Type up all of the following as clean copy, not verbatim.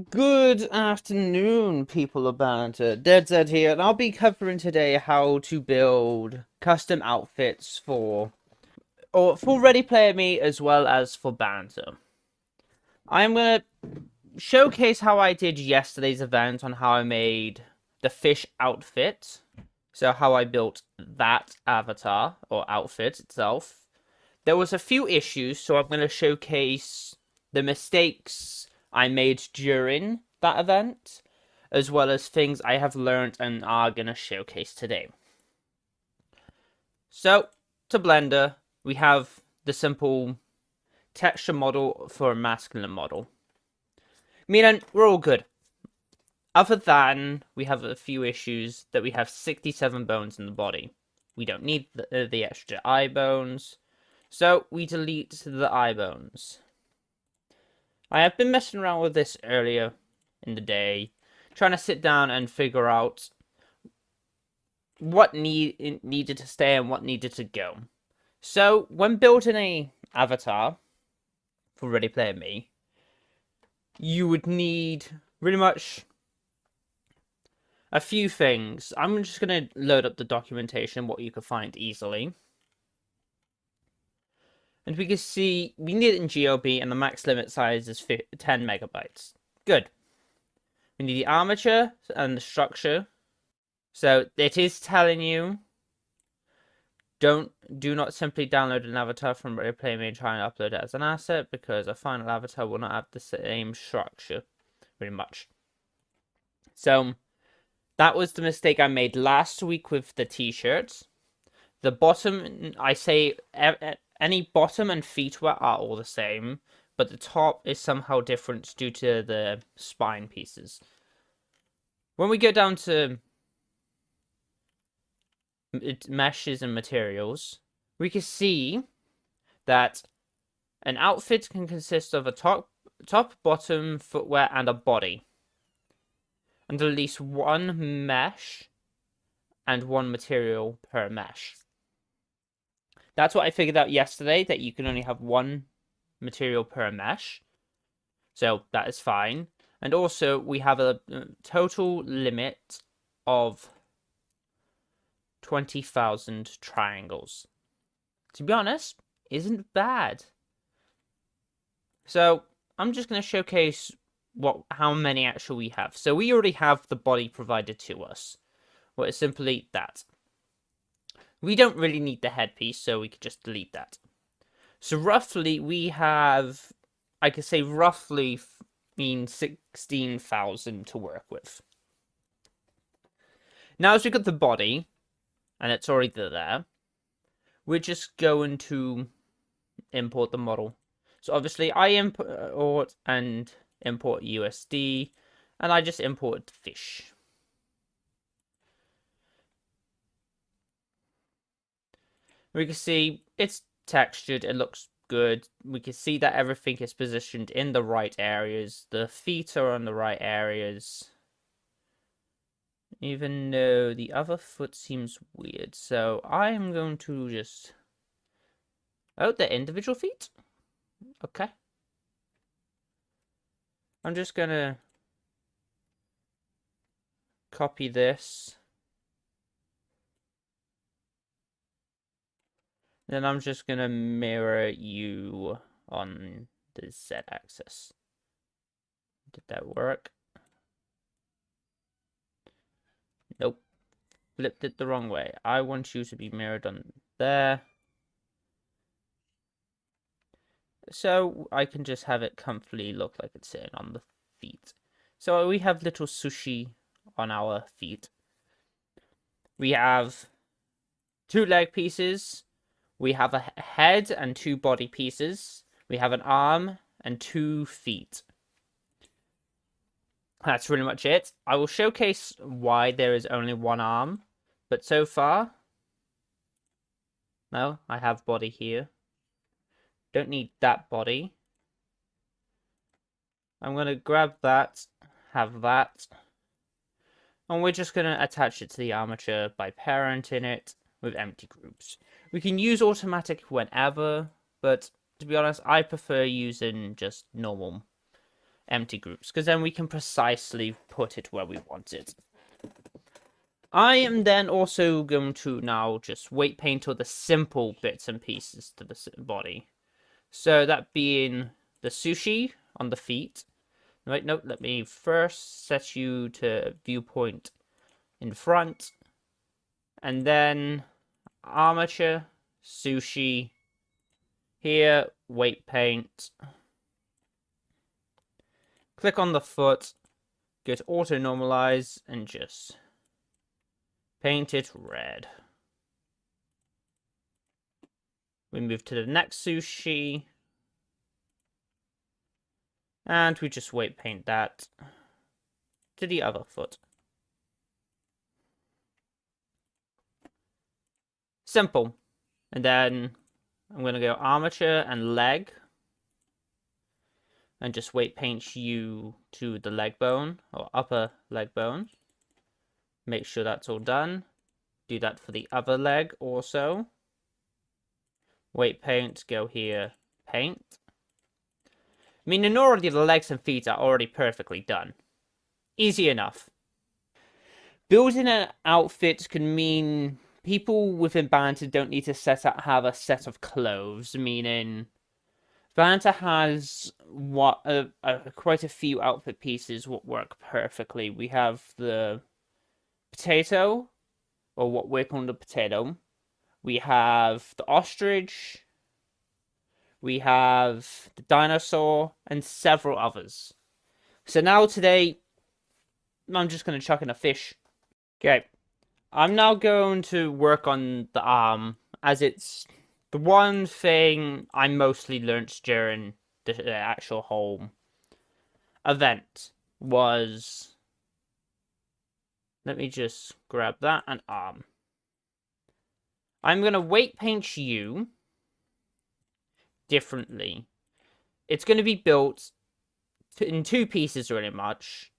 Good afternoon, people of Banter. Dead Zed here, and I'll be covering today how to build custom outfits for Ready Player Me as well as for Banter. I'm gonna showcase how I did yesterday's event on how I made the fish outfit. So how I built that avatar or outfit itself. There was a few issues, so I'm gonna showcase the mistakes I made during that event, as well as things I have learned and are going to showcase today. So, to Blender, we have the simple texture model for a masculine model. Meaning, we're all good. Other than, we have a few issues that we have 67 bones in the body. We don't need the extra eye bones, so we delete the eye bones. I have been messing around with this earlier in the day, trying to sit down and figure out what needed to stay and what needed to go. So, when building a avatar for Ready Player Me, you would need really much a few things. I'm just going to load up the documentation, what you can find easily. And we can see we need it in GLB and the max limit size is 10 megabytes. Good. We need the armature and the structure. So it is telling you do not simply download an avatar from Ready Player Me and try and upload it as an asset, because a final avatar will not have the same structure, pretty much. So that was the mistake I made last week with the t-shirts. The bottom, I say any bottom and feetwear are all the same, but the top is somehow different due to the spine pieces. When we go down to meshes and materials, we can see that an outfit can consist of a top, bottom, footwear, and a body. And at least one mesh and one material per mesh. That's what I figured out yesterday, that you can only have one material per mesh. So that is fine. And also, we have a total limit of 20,000 triangles. To be honest, isn't bad. So I'm just going to showcase how many actually we have. So we already have the body provided to us. Well, it's simply that. We don't really need the headpiece, so we could just delete that. So roughly we have, I could say roughly 16,000 to work with. Now as we got the body, and it's already there, we're just going to import the model. So obviously I import and import USD, and I just imported fish. We can see it's textured, it looks good. We can see that everything is positioned in the right areas. The feet are on the right areas. Even though the other foot seems weird. So I'm going to just... Oh, the individual feet? Okay. I'm just gonna copy this. Then I'm just gonna mirror you on the Z axis. Did that work? Nope. Flipped it the wrong way. I want you to be mirrored on there. So I can just have it comfortably look like it's sitting on the feet. So we have little sushi on our feet. We have 2 leg pieces. We have a head and 2 body pieces. We have an arm and 2 feet. That's really much it. I will showcase why there is only 1 arm. But so far... No, I have body here. Don't need that body. I'm going to grab that, have that. And we're just going to attach it to the armature by parenting it with empty groups. We can use automatic whenever, but to be honest, I prefer using just normal empty groups, because then we can precisely put it where we want it. I am then also going to now just weight paint all the simple bits and pieces to the body. So that being the sushi on the feet. Right, no, let me first set you to viewpoint in front. And then armature, sushi, here, weight paint. Click on the foot, go to auto normalize, and just paint it red. We move to the next sushi. And we just weight paint that to the other foot. Simple. And then I'm going to go armature and leg. And just weight paint you to the leg bone, or upper leg bone. Make sure that's all done. Do that for the other leg also. Weight paint, go here, paint. I mean, already the legs and feet are already perfectly done. Easy enough. Building an outfit can mean people within Banter don't need to have a set of clothes, meaning Banter has quite a few outfit pieces what work perfectly. We have the potato, or what we're calling the potato. We have the ostrich. We have the dinosaur, and several others. So now today, I'm just going to chuck in a fish. Okay, I'm now going to work on the arm, as it's the one thing I mostly learnt during the actual whole event was... Let me just grab that and arm. I'm going to weight paint you differently. It's going to be built in two pieces, really much.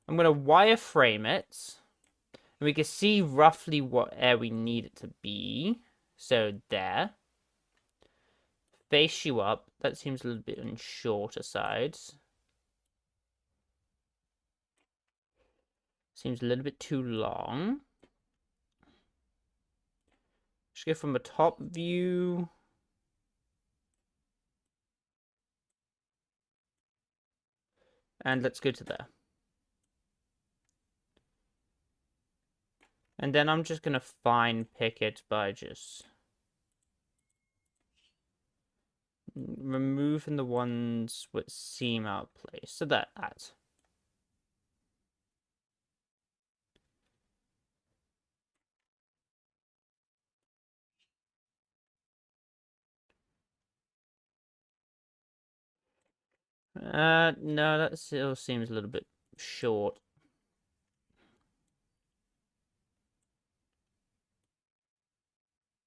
I'm going to wireframe it. And we can see roughly what area we need it to be. So there. Face you up. That seems a little bit on shorter sides. Seems a little bit too long. Just go from a top view. And let's go to there. And then I'm just going to fine pick it by just removing the ones that seem out of place. So that. No, that still seems a little bit short.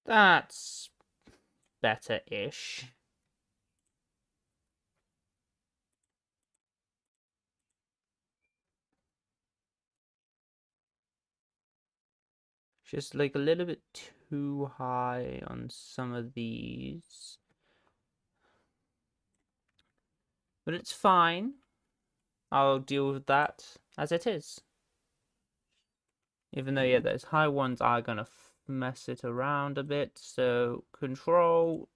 That's better-ish. Just like a little bit too high on some of these. But it's fine. I'll deal with that as it is. Even though, yeah, those high ones are gonna mess it around a bit. So, control.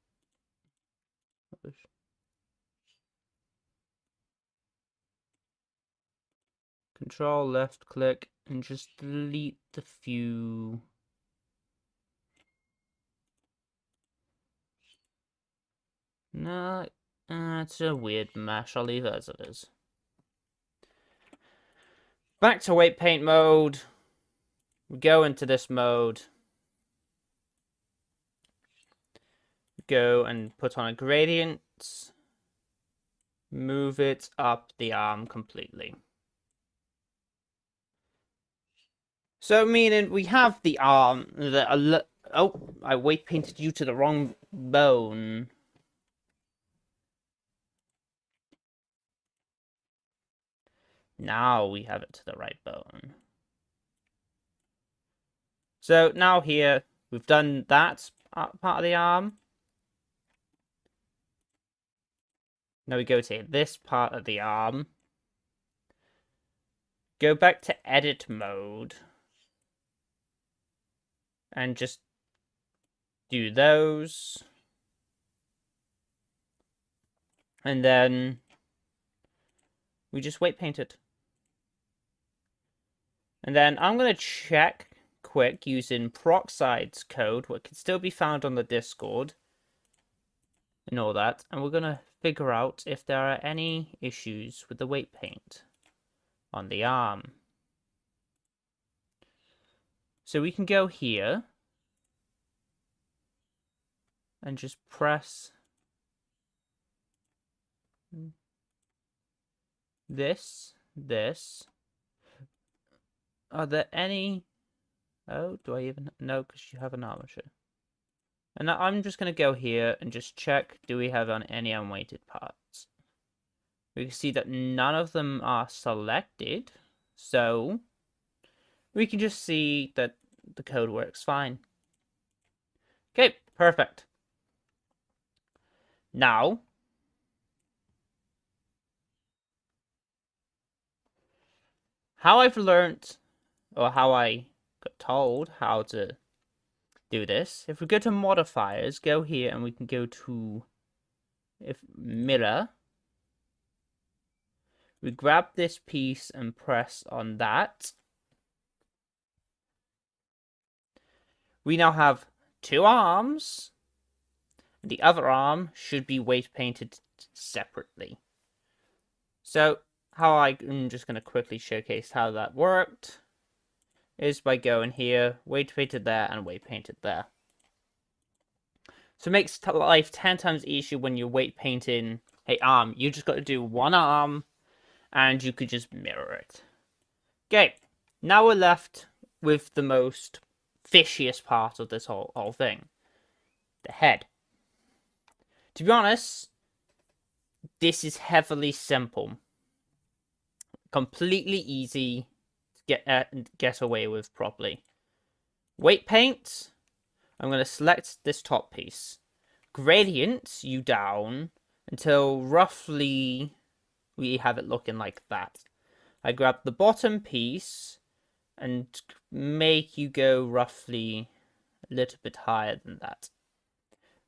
Control left click and just delete the few. No, it's a weird mesh. I'll leave it as it is. Back to weight paint mode. We go into this mode. Go and put on a gradient. Move it up the arm completely. So, meaning we have the arm that... Oh, I weight painted you to the wrong bone. Now we have it to the right bone. So now here, we've done that part of the arm. Now we go to this part of the arm. Go back to edit mode. And just do those. And then we just weight paint it. And then I'm going to check quick using Peroxide's code, what can still be found on the Discord. And all that. And we're going to figure out if there are any issues with the weight paint on the arm. So we can go here and just press this. Are there any... Oh, do I even... No, because you have an armature. And I'm just going to go here and just check, do we have any unweighted parts? We can see that none of them are selected, so we can just see that the code works fine. Okay, perfect. Now, how I've learned, or how I got told how to do this, if we go to modifiers, go here and we can go to mirror. We grab this piece and press on that. We now have two arms. The other arm should be weight painted separately. So how I'm just going to quickly showcase how that worked is by going here, weight painted there, and weight painted there. So it makes life 10 times easier when you're weight painting a arm. You just got to do one arm, and you could just mirror it. Okay, now we're left with the most fishiest part of this whole thing. The head. To be honest, this is heavily simple. Completely easy to get away with properly. Weight paint. I'm going to select this top piece. Gradient you down until roughly we have it looking like that. I grab the bottom piece and make you go roughly a little bit higher than that.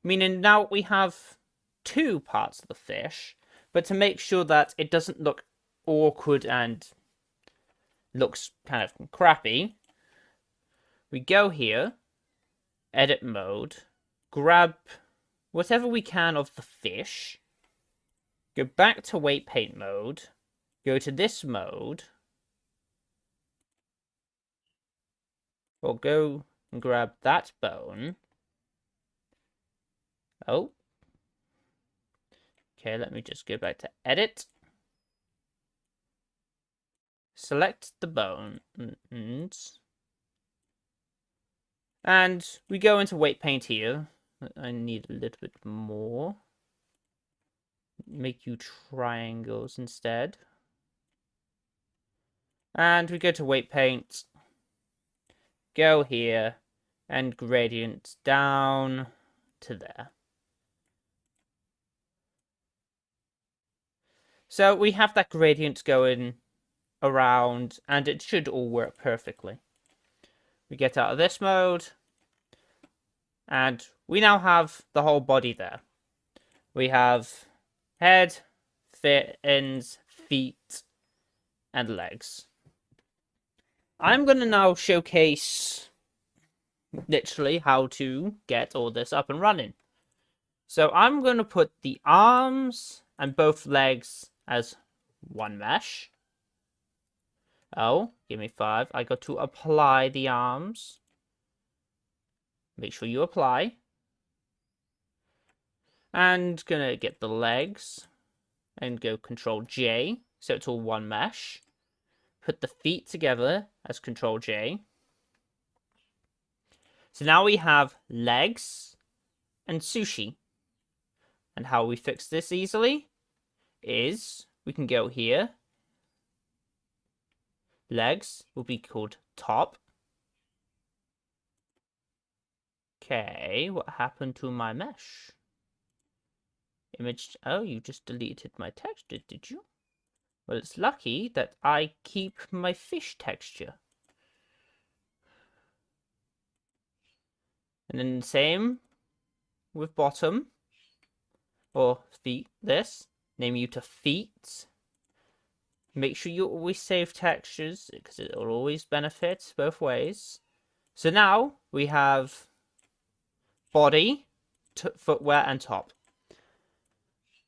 Meaning now we have two parts of the fish, but to make sure that it doesn't look awkward and looks kind of crappy, we go here, edit mode, grab whatever we can of the fish, go back to weight paint mode, go to this mode, we'll go and grab that bone. Oh. Okay, let me just go back to edit. Select the bone. And we go into weight paint here. I need a little bit more. Make you triangles instead. And we go to weight paint. Go here. And gradient down to there. So we have that gradient going around, and it should all work perfectly. We get out of this mode, and we now have the whole body there. We have head, ends, feet, and legs. I'm going to now showcase literally how to get all this up and running. So I'm going to put the arms and both legs as one mesh. Oh, give me 5. I got to apply the arms. Make sure you apply. And gonna get the legs and go Control J, so it's all one mesh. Put the feet together as Control J. So now we have legs and sushi. And how we fix this easily is we can go here. Legs will be called top. Okay, what happened to my mesh? Image. Oh, you just deleted my texture, did you? Well, it's lucky that I keep my fish texture. And then the same with bottom. Or feet. This. Name you to feet. Make sure you always save textures, because it will always benefit both ways. So now we have body, footwear, and top.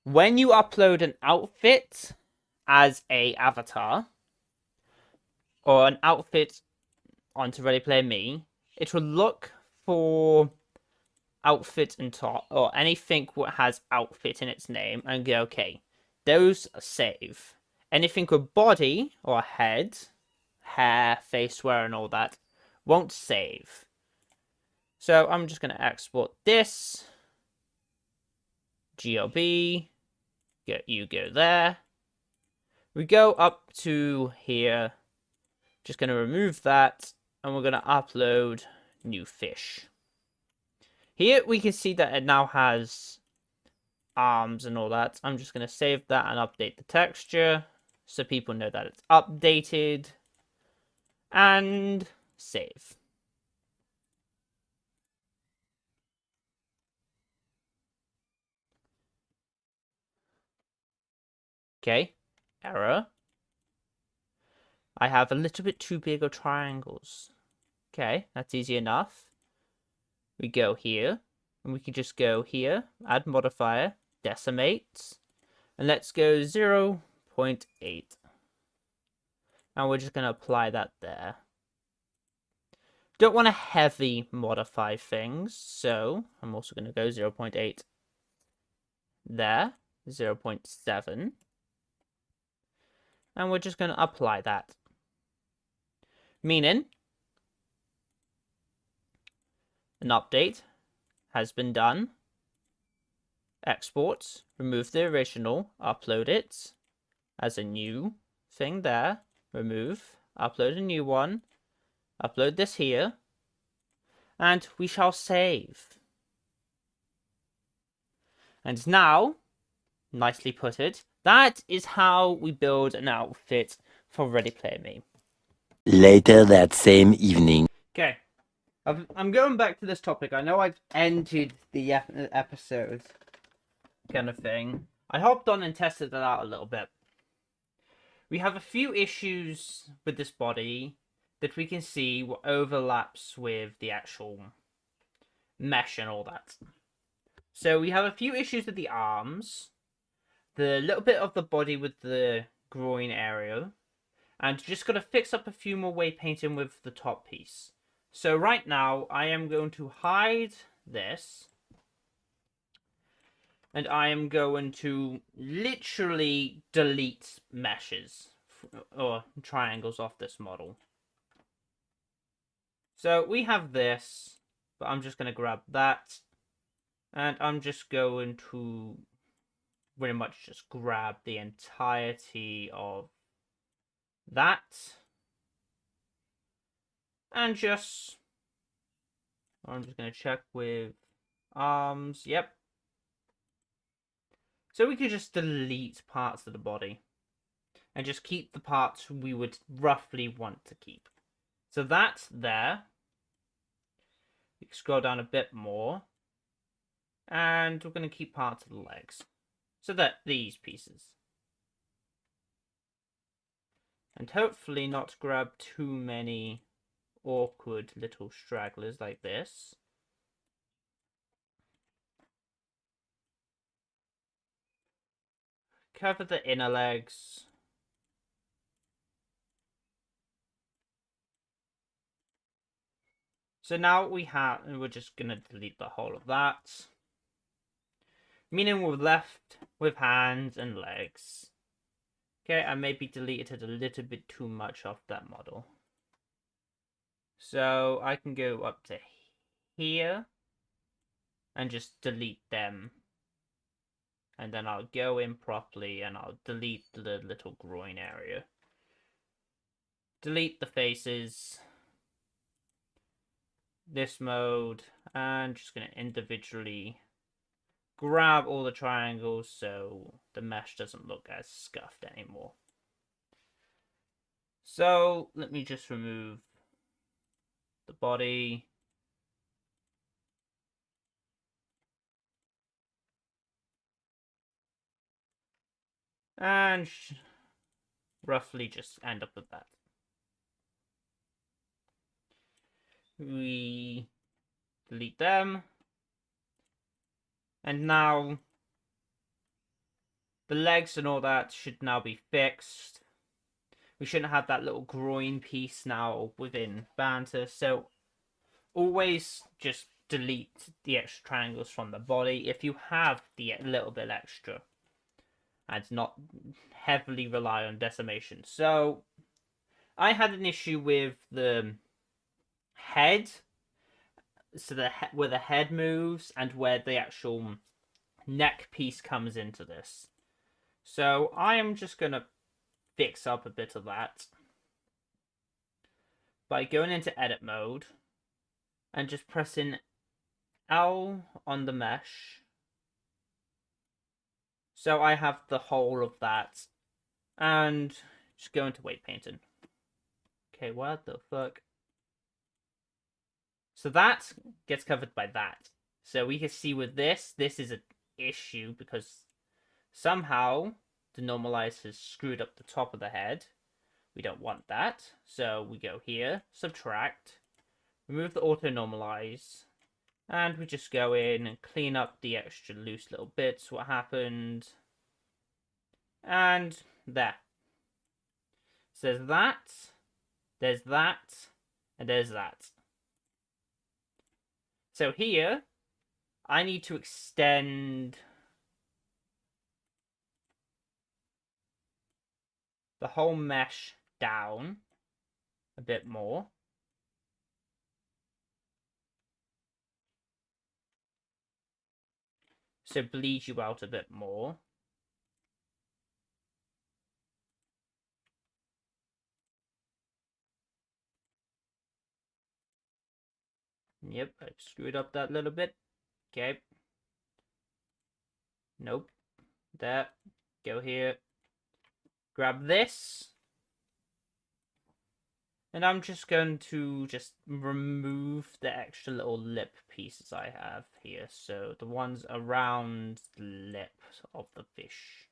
When you upload an outfit as a avatar, or an outfit onto Ready Player Me, it will look for outfit and top, or anything that has outfit in its name, and go, okay, those save. Anything with body or head, hair, face wear, and all that won't save. So I'm just going to export this. GLB. You go there. We go up to here. Just going to remove that. And we're going to upload new fish. Here we can see that it now has arms and all that. I'm just going to save that and update the texture so people know that it's updated. And save. Okay, error. I have a little bit too big of triangles. Okay, that's easy enough. We go here, and we can just go here, add modifier, decimate, and let's go 0.8. And we're just going to apply that there. Don't want to heavy modify things, so I'm also going to go 0.8 there, 0.7. And we're just going to apply that. Meaning, an update has been done. Export, remove the original, upload it as a new thing there. Remove, upload a new one, upload this here, and we shall save. And now, nicely put it, that is how we build an outfit for Ready Player Me. Later that same evening. Okay, I'm going back to this topic. I know I've ended the episode kind of thing. I hopped on and tested it out a little bit. We have a few issues with this body that we can see what overlaps with the actual mesh and all that. So we have a few issues with the arms, the little bit of the body with the groin area, and just got to fix up a few more weight painting with the top piece. So right now I am going to hide this, and I am going to literally delete meshes or triangles off this model. So we have this, but I'm just going to grab that, and I'm just going to pretty much just grab the entirety of that, and just, I'm just going to check with arms, yep. So we could just delete parts of the body, and just keep the parts we would roughly want to keep. So that's there. You can scroll down a bit more, and we're going to keep parts of the legs. So that these pieces. And hopefully not grab too many awkward little stragglers like this. Cover the inner legs. So now we're just going to delete the whole of that. Meaning we're left with hands and legs. Okay, I maybe deleted a little bit too much off that model. So I can go up to here and just delete them. And then I'll go in properly and I'll delete the little groin area. Delete the faces. This mode. And just going to individually grab all the triangles so the mesh doesn't look as scuffed anymore. So let me just remove the body. And roughly just end up with that. We delete them. And now the legs and all that should now be fixed. We shouldn't have that little groin piece now within Banter. So always just delete the extra triangles from the body if you have the little bit extra. And not heavily rely on decimation. So I had an issue with the head. So where the head moves and where the actual neck piece comes into this. So I am just going to fix up a bit of that by going into edit mode and just pressing L on the mesh. So I have the whole of that and just go into weight painting. Okay, what the fuck? So that gets covered by that. So we can see with this is an issue because somehow the normalize has screwed up the top of the head. We don't want that. So we go here, subtract, remove the auto normalize, and we just go in and clean up the extra loose little bits, what happened. And there. So there's that, and there's that. So here, I need to extend the whole mesh down a bit more. So bleed you out a bit more. Yep, I screwed up that little bit. Okay. Nope. There. Go here. Grab this. And I'm just going to just remove the extra little lip pieces I have here. So the ones around the lip of the fish.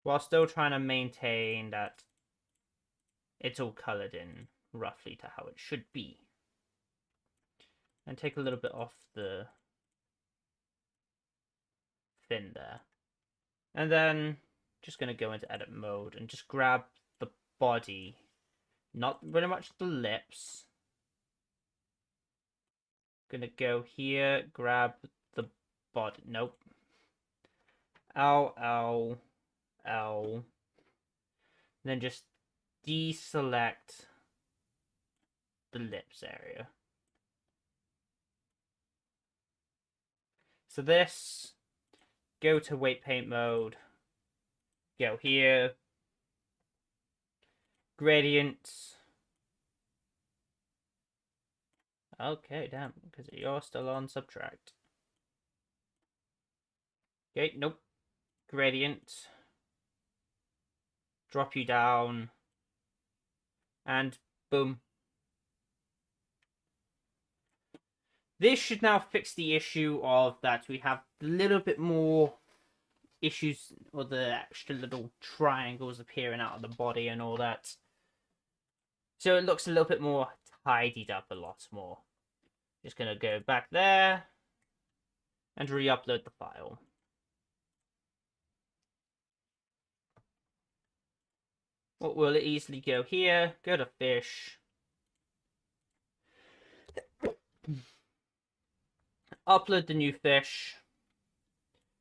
While still trying to maintain that it's all colored in roughly to how it should be. And take a little bit off the fin there. And then just going to go into edit mode and just grab the body. Not very much the lips. Gonna go here, grab the body. Nope. L, L, L. Then just deselect the lips area. So this, go to weight paint mode, go here, gradients. Okay, damn, because you're still on subtract. Okay, nope. Gradient. Drop you down. And boom. This should now fix the issue of that we have a little bit more issues or the extra little triangles appearing out of the body and all that. So it looks a little bit more tidied up a lot more. Just going to go back there and re-upload the file. What will easily go here, go to fish. Upload the new fish.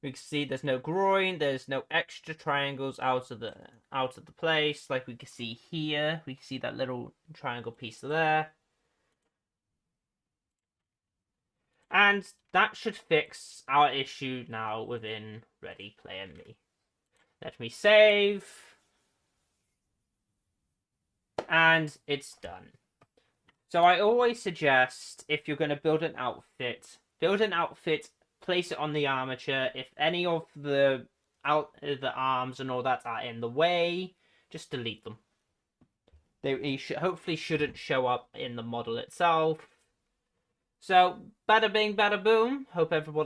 We can see there's no groin, there's no extra triangles out of the place. Like we can see here, we can see that little triangle piece there. And that should fix our issue now within Ready Player Me. Let me save. And it's done. So I always suggest, if you're going to build an outfit, place it on the armature. If any of the arms and all that are in the way, just delete them. They hopefully shouldn't show up in the model itself. So, bada bing, bada boom. Hope everybody